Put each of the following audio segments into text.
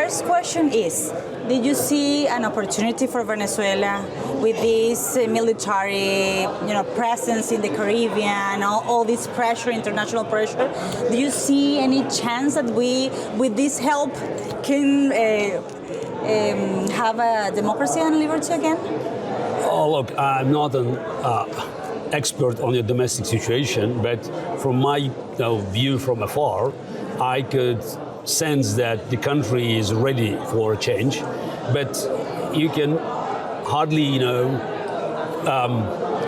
first question is, did you see an opportunity for Venezuela with this military, presence in the Caribbean, all this pressure, international pressure? Do you see any chance that we, with this help, can have a democracy and liberty again? Oh, look, I'm not an expert on your domestic situation, but from my view from afar, I could sense that the country is ready for a change, but you can hardly,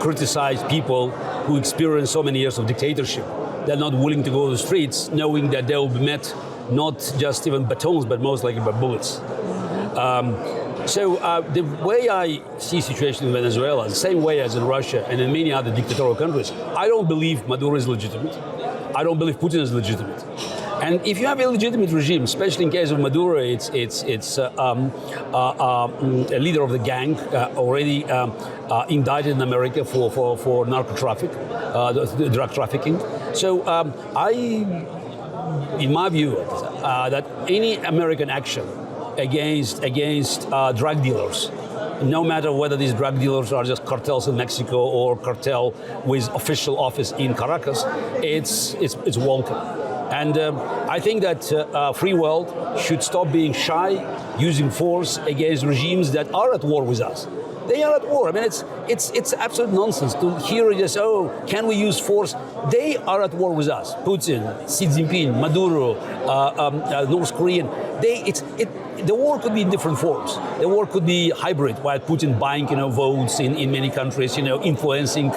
criticize people who experience so many years of dictatorship. They're not willing to go to the streets, knowing that they will be met not just even batons, but most likely by bullets. So the way I see the situation in Venezuela, the same way as in Russia and in many other dictatorial countries, I don't believe Maduro is legitimate. I don't believe Putin is legitimate. And if you have a legitimate regime, especially in case of Maduro, it's a leader of the gang already indicted in America for narco traffic, drug trafficking. So in my view, that any American action against drug dealers, no matter whether these drug dealers are just cartels in Mexico or cartel with official office in Caracas, it's welcome. And I think that free world should stop being shy, using force against regimes that are at war with us. They are at war. I mean, it's absolute nonsense to hear just, can we use force? They are at war with us. Putin, Xi Jinping, Maduro, North Korean. The war could be in different forms. The war could be hybrid, while Putin buying, votes in many countries, influencing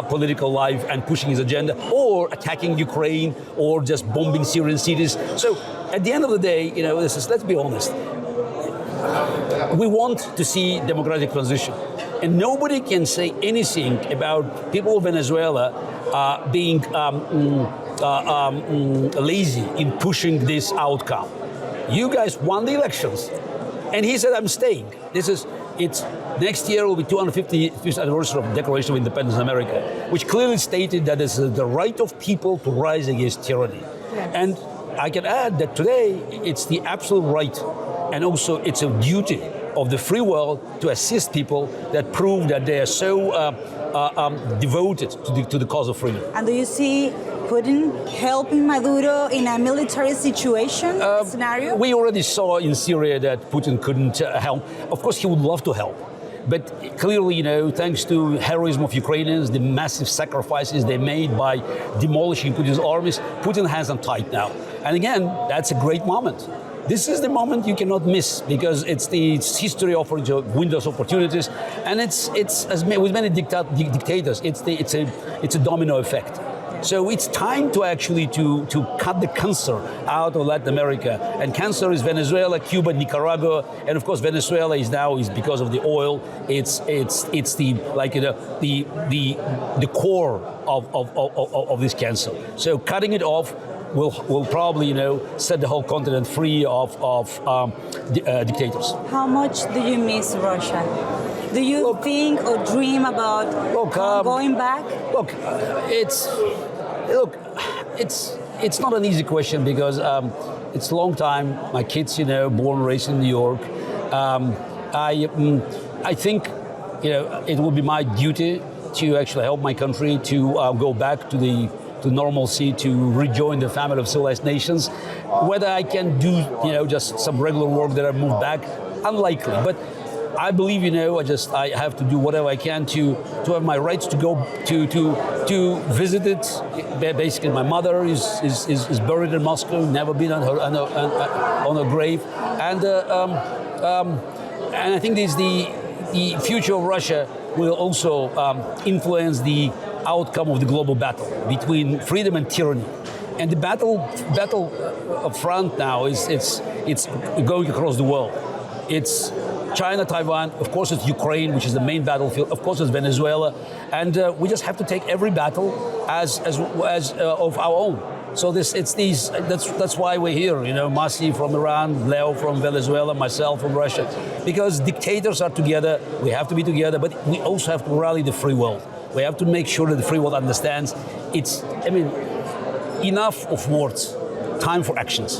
political life and pushing his agenda, or attacking Ukraine, or just bombing Syrian cities. So at the end of the day, let's be honest. We want to see democratic transition, and nobody can say anything about people of Venezuela being lazy in pushing this outcome. You guys won the elections, and he said, "I'm staying." Next year will be 250th anniversary of the Declaration of Independence in America, which clearly stated that this is the right of people to rise against tyranny. Yes. And I can add that today it's the absolute right, and also it's a duty of the free world to assist people that prove that they are so devoted to the cause of freedom. And do you see Putin helping Maduro in a military situation scenario? We already saw in Syria that Putin couldn't help. Of course, he would love to help. But clearly, thanks to heroism of Ukrainians, the massive sacrifices they made by demolishing Putin's armies, Putin has them tight now. And again, that's a great moment. This is the moment you cannot miss, because it's history offering windows of opportunities, and it's as with many dictators, it's a domino effect. So it's time to actually to cut the cancer out of Latin America, and cancer is Venezuela, Cuba, Nicaragua, and of course Venezuela is because of the oil. It's the core of this cancer. So cutting it off will probably set the whole continent free of dictators. How much do you miss Russia? Do you think or dream about going back? It's not an easy question, because it's a long time. My kids, born and raised in New York. I think it will be my duty to actually help my country to go back to normalcy, to rejoin the family of civilized nations. Whether I can do just some regular work that I move back, unlikely. But I believe I have to do whatever I can to have my rights to go to visit it. Basically, my mother is buried in Moscow. Never been on her grave, and I think the future of Russia will also influence the outcome of the global battle between freedom and tyranny. And the battle front now it's going across the world. It's China, Taiwan, of course it's Ukraine, which is the main battlefield, of course it's Venezuela, and we just have to take every battle as of our own. So that's why we're here, Masi from Iran, Leo from Venezuela, myself from Russia, because dictators are together, we have to be together, but we also have to rally the free world. We have to make sure that the free world understands enough of words, time for actions.